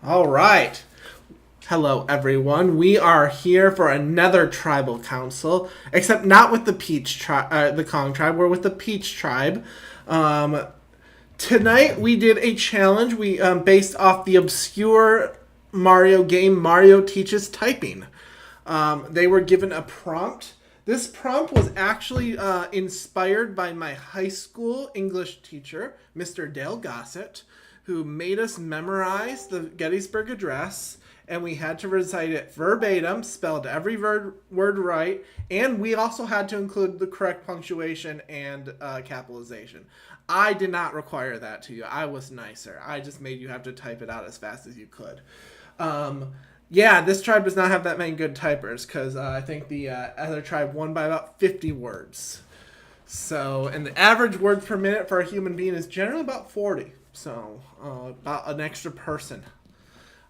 All right. Hello, everyone. We are here for another tribal council, except not with the the Kong tribe. We're with the Peach tribe. Um, Tonight we did a challenge. We based off the obscure Mario game Mario Teaches Typing. They were given a prompt. This prompt was actually inspired by my high school English teacher, Mr. Dale Gossett, who made us memorize the Gettysburg Address, and we had to recite it verbatim, spelled every word right, and we also had to include the correct punctuation and capitalization. I did not require that to you. I was nicer. I just made you have to type it out as fast as you could. Um, yeah, this tribe does not have that many good typers because I think the other tribe won by about 50 words. So, and the average words per minute for a human being is generally about 40. So, about an extra person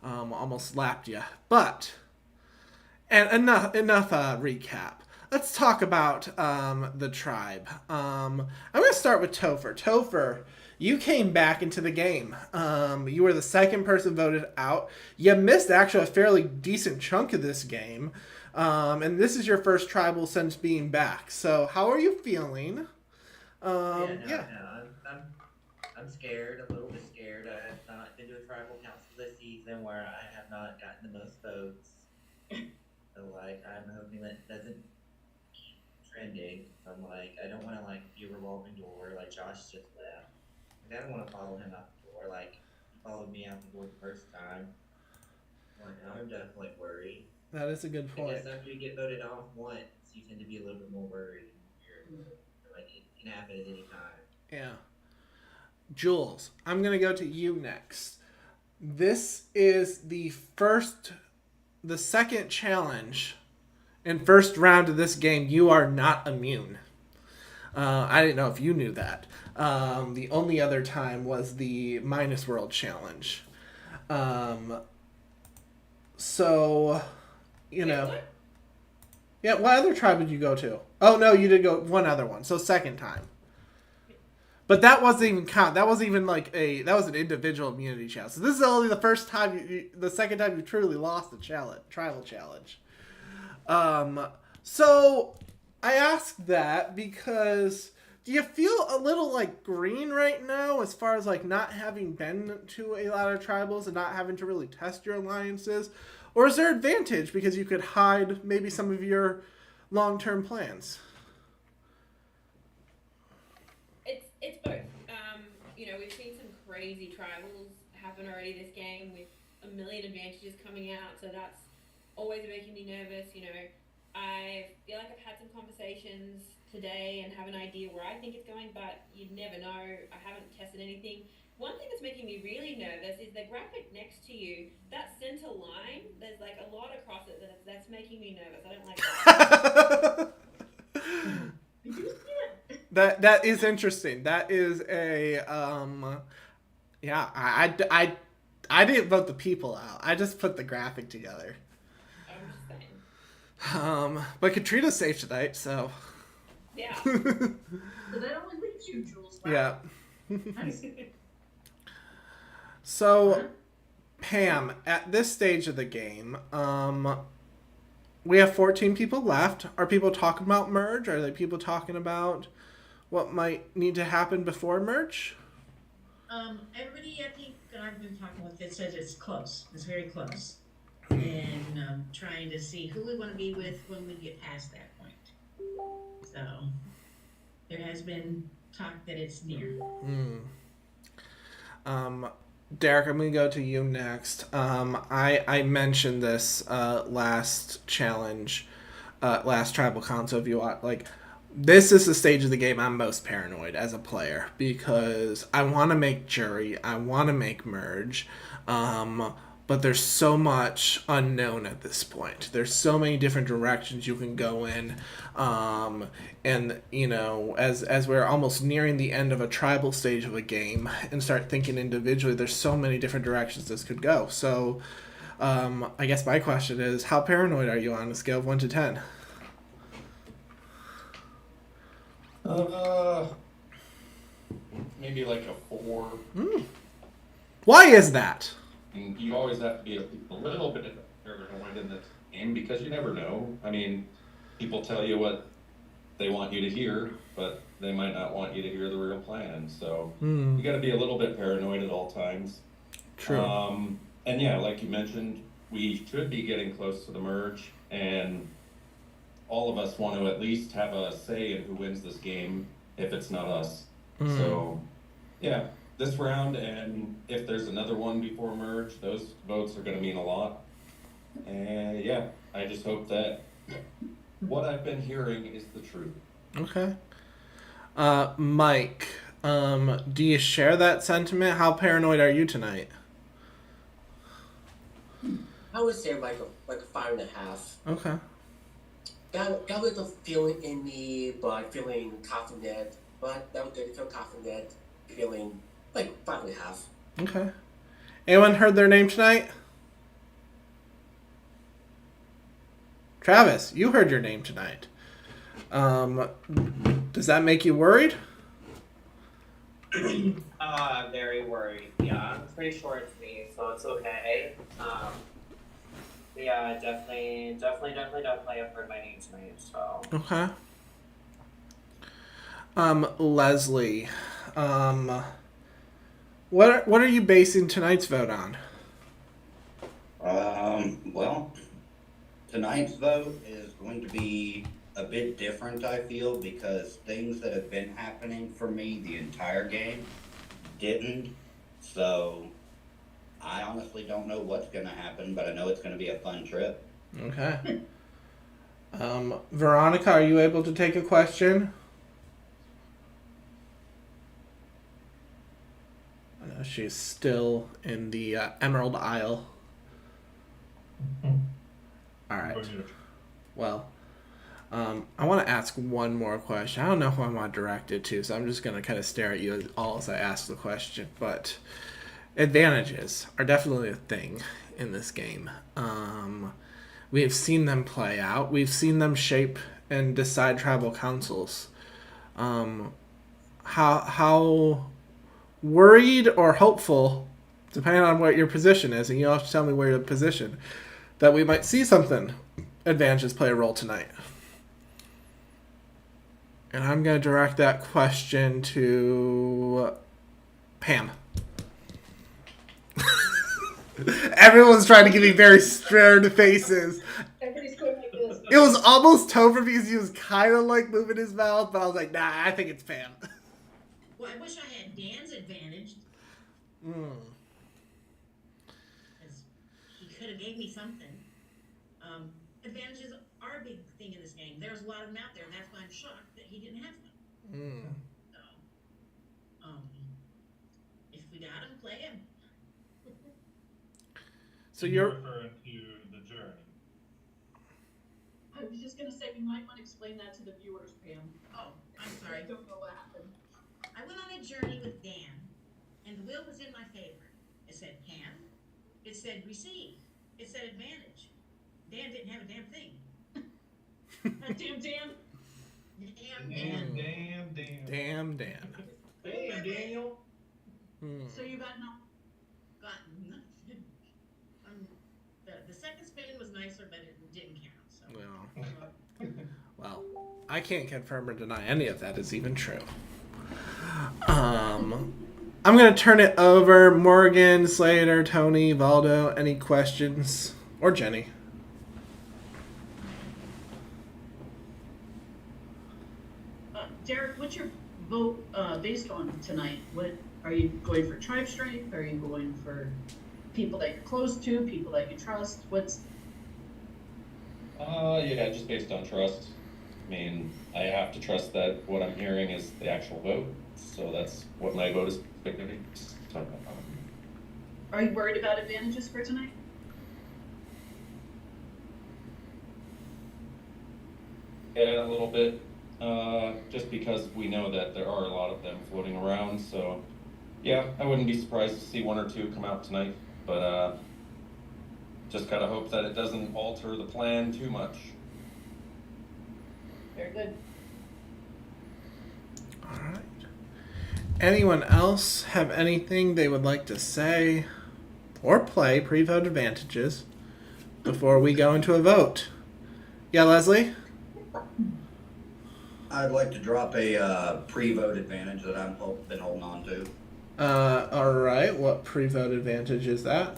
almost slapped you. But, and enough recap. Let's talk about the tribe. I'm going to start with Topher. Topher, you came back into the game. You were the second person voted out. You missed actually a fairly decent chunk of this game. And this is your first tribal since being back. So, how are you feeling? Yeah, no, Yeah. no. I'm scared, a little bit scared. I have not been to a tribal council this season where I have not gotten the most votes. So like I'm hoping that doesn't keep trending. So I'm like I don't want to like be a revolving door like Josh just left. Like I don't want to follow him out the door like he followed me out the door the first time. Like I'm definitely worried. That is a good I point. guess after you get voted off once, you tend to be a little bit more worried and scared. Like it can happen at any time. Yeah. Jules, I'm going to go to you next. This is the second challenge and first round of this game. You are not immune. I didn't know if you knew that. The only other time was the Minus World Challenge. Um, so, you Wait, know. what? Yeah, what other tribe did you go to? Oh, no, you did go one other one. So, second time. But that wasn't even count. That wasn't even like that was an individual immunity challenge. So this is only the first time the second time you truly lost the challenge, tribal challenge. Um, so I asked that because do you feel a little like green right now as far as like not having been to a lot of tribals and not having to really test your alliances? Or is there advantage because you could hide maybe some of your long-term plans? It's both. We've seen some crazy tribals happen already this game with a million advantages coming out, so that's always making me nervous. I feel like I've had some conversations today and have an idea where I think it's going, but you'd never know. I haven't tested anything. One thing that's making me really nervous is the graphic next to you. That center line, there's like a lot across it that's making me nervous. I don't like that. Did you see it? That is interesting. That is a yeah. I didn't vote the people out. I just put the graphic together. I'm just saying. But Katrina's safe tonight, so Yeah. So that only leaves you, Jules. yeah. Wow. Nice. So Huh? Pam, at this stage of the game, we have 14 people left. Are people talking about merge? Are there people talking about what might need to happen before merge? Everybody I think I've been talking with it says it's close. It's very close. And trying to see who we want to be with when we get past that point. So there has been talk that it's near. Hmm. Um, Derek, I'm gonna go to you next. I mentioned this last challenge, last tribal council. If you want, like, this is the stage of the game I'm most paranoid as a player because I want to make jury, I want to make merge, but there's so much unknown at this point. There's so many different directions you can go in, and as we're almost nearing the end of a tribal stage of a game and start thinking individually, there's so many different directions this could go. So, I guess my question is, how paranoid are you on a scale of 1 to 10? Uh, Maybe like a four. Why is that? And you always have to be a little bit paranoid in this game because you never know. I mean, people tell you what they want you to hear, but they might not want you to hear the real plan. So you got to be a little bit paranoid at all times. True. And yeah, like you mentioned, we should be getting close to the merge, and all of us want to at least have a say in who wins this game if it's not us. So yeah, this round, and if there's another one before merge, those votes are going to mean a lot. And yeah, I just hope that what I've been hearing is the truth. Okay. Mike, do you share that sentiment? How paranoid are you tonight? I would say like a 5.5. Okay. Got a little feeling in me, but feeling confident. But that didn't feel confident. Feeling like 5.5. Okay. Anyone heard their name tonight? Travis, you heard your name tonight. Does that make you worried? I'm very worried. Yeah, I'm pretty sure it's me, so it's okay. Yeah, definitely I've heard my name tonight, so. Okay. Leslie, what are you basing tonight's vote on? Well, tonight's vote is going to be a bit different, I feel, because things that have been happening for me the entire game didn't. So I honestly don't know what's going to happen, but I know it's going to be a fun trip. Okay. Veronica, are you able to take a question? She's still in the Emerald Isle. All right. Well, I want to ask one more question. I don't know who I want to direct it to, so I'm just going to kind of stare at you all as I ask the question. But advantages are definitely a thing in this game. We have seen them play out. We've seen them shape and decide tribal councils. How worried or hopeful, depending on what your position is, and you'll have to tell me where your position, that we might see something advantages play a role tonight. And I'm going to direct that question to Pam. Everyone's trying to give me very stern faces. Everybody's going like this. It was almost Topher because he was kind of like moving his mouth, but I was like, nah, I think it's Pam. Well, I wish I had Dan's advantage. Because he could have gave me something. Advantages are a big thing in this game. There's a lot of them out there, and that's why I'm shocked that he didn't have them. So, if we got him, play him. So you're referring to the journey. I was just gonna say we might want to explain that to the viewers, Pam. Oh, I'm I sorry. don't know what happened. I went on a journey with Dan, and the wheel was in my favor. It said Pam. It said receive. It said advantage. Dan didn't have a damn thing. Damn Dan. Damn Dan. Damn, Daniel. So you got no. Got nothing. The second spin was nicer, but it didn't count. So. Well, I can't confirm or deny any of that is even true. I'm going to turn it over. Morgan, Slater, Tony, Valdo, any questions? Or Jenny? Derek, what's your vote based on tonight? What are you going for? Tribe strength? Are you going for people that you're close to, people that you trust? What's Yeah, just based on trust. I mean, I have to trust that what I'm hearing is the actual vote, so that's what my vote is going to be. Are you worried about advantages for tonight? Yeah, a little bit. Just because we know that there are a lot of them floating around, so yeah, I wouldn't be surprised to see one or two come out tonight, but just gotta hope that it doesn't alter the plan too much. Very good. All right. Anyone else have anything they would like to say? or play pre-vote advantages before we go into a vote. Yeah, Leslie? I'd like to drop a pre-vote advantage that I've been holding on to. All right. What pre-vote advantage is that?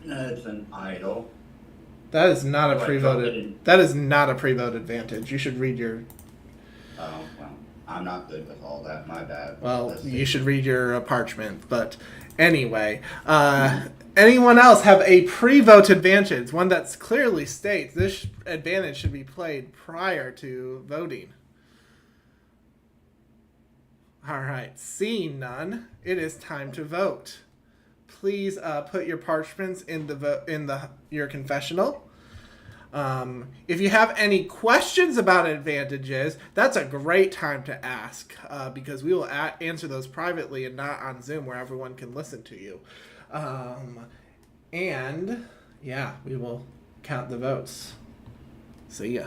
It's an idol. That is not a Like, pre-vote. drop it in. That is not a pre-vote advantage. You should read your. Oh, well, I'm not good with all that. My bad. Well, Let's you see. should read your parchment. But anyway, anyone else have a pre-vote advantage? One that clearly states this advantage should be played prior to voting. All right. Seeing none, it is time to vote. Please put your parchments in your confessional. If you have any questions about advantages, that's a great time to ask because we will answer those privately and not on Zoom where everyone can listen to you. And yeah, we will count the votes. See ya.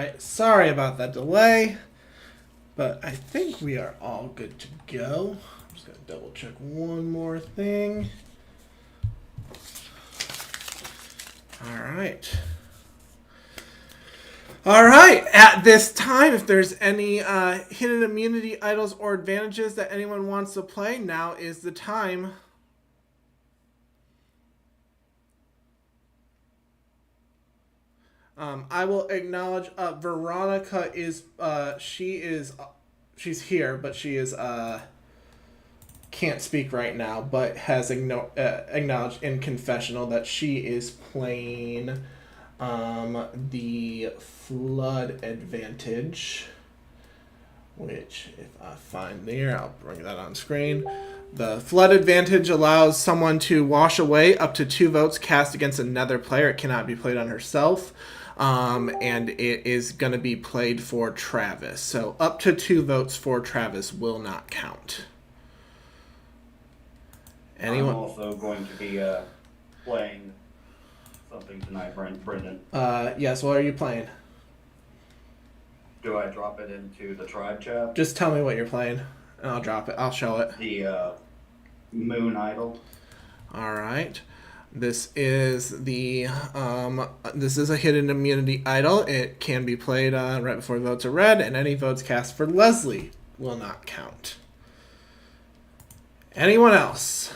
right. Sorry about that delay, but I think we are all good to go. I'm just going to double check one more thing. All right. All right. At this time, if there's any hidden immunity idols or advantages that anyone wants to play, now is the time. I will acknowledge Veronica is she's here, but she is can't speak right now, but has acknowledged in confessional that she is playing the flood advantage, which if I find there, I'll bring that on screen. The flood advantage allows someone to wash away up to 2 votes cast against another player. It cannot be played on herself. And it is going to be played for Travis. So up to 2 votes for Travis will not count. Anyone? I'm also going to be playing something tonight, Brendan. Yes, what are you playing? Do I drop it into the tribe chat? Just tell me what you're playing, and I'll drop it. I'll show it. The Moon Idol. All right. This is the this is a hidden immunity idol. It can be played right before votes are read, and any votes cast for Leslie will not count. Anyone else?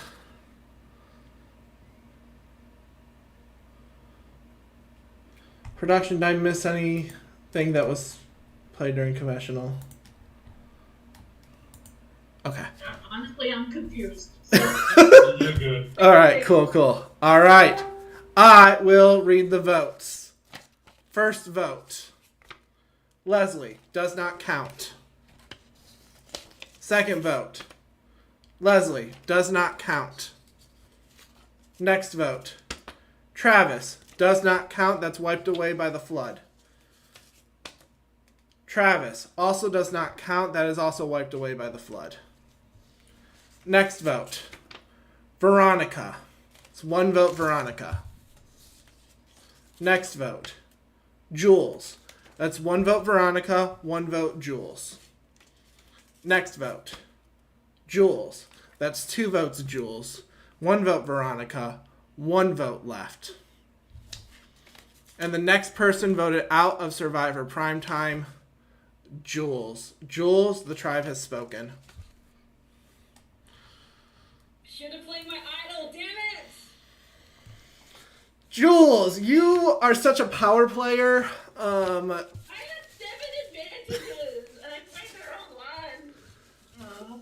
Production, did I miss anything that was played during confessional? Okay. Honestly, I'm confused. You're good. All right, cool. All right. I will read the votes. First vote. Leslie does not count. Second vote. Leslie does not count. Next vote. Travis does not count. That's wiped away by the flood. Travis also does not count. That is also wiped away by the flood. Next vote. Veronica. It's 1 vote Veronica. Next vote. Jules. That's 1 vote Veronica, 1 vote Jules. Next vote. Jules. That's 2 votes Jules. 1 vote Veronica, 1 vote left. And the next person voted out of Survivor Primetime, Jules. Jules, the tribe has spoken. Should have played my idol, damn it! Jules, you are such a power player. I had 7 advantages, and I played the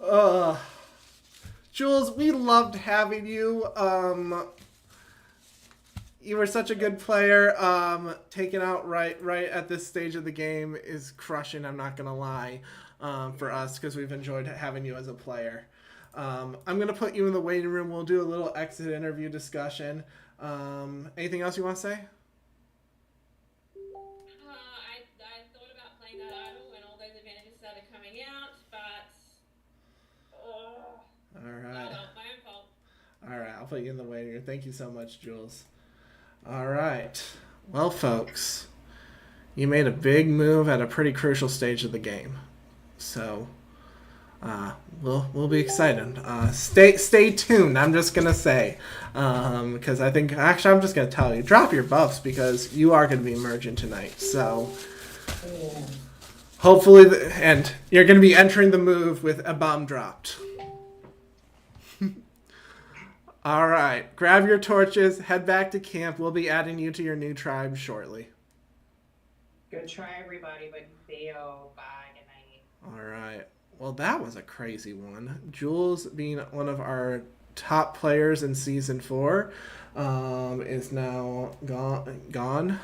wrong one. Jules, we loved having you. You were such a good player. Taking out right at this stage of the game is crushing, I'm not gonna lie, for us, because we've enjoyed having you as a player. I'm gonna put you in the waiting room. We'll do a little exit interview discussion. Anything else you want to say? I thought about playing that idol when all those advantages started coming out, but All right. my own fault. All right, I'll put you in the waiting room. Thank you so much, Jules. All right. Well, folks, you made a big move at a pretty crucial stage of the game. So, we'll be excited. Stay tuned. I'm just gonna say, because I think actually I'm just gonna tell you, drop your buffs because you are gonna be emerging tonight. So, hopefully, and you're gonna be entering the move with a bomb dropped. All right, grab your torches, head back to camp. We'll be adding you to your new tribe shortly. Good try, everybody, but fail. Bye. Good night. All right. Well, that was a crazy one. Jules, being one of our top players in season 4, is now gone,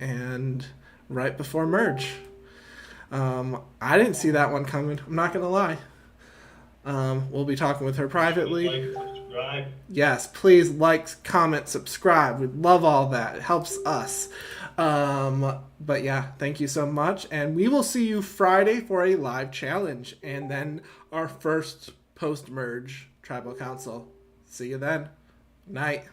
and right before merge. I didn't see that one coming. I'm not gonna lie. We'll be talking with her privately. Like, subscribe. Yes, please like, comment, subscribe. We'd love all that. It helps us. But yeah, thank you so much. And we will see you Friday for a live challenge. And then our first post-merge tribal council. See you then. Night.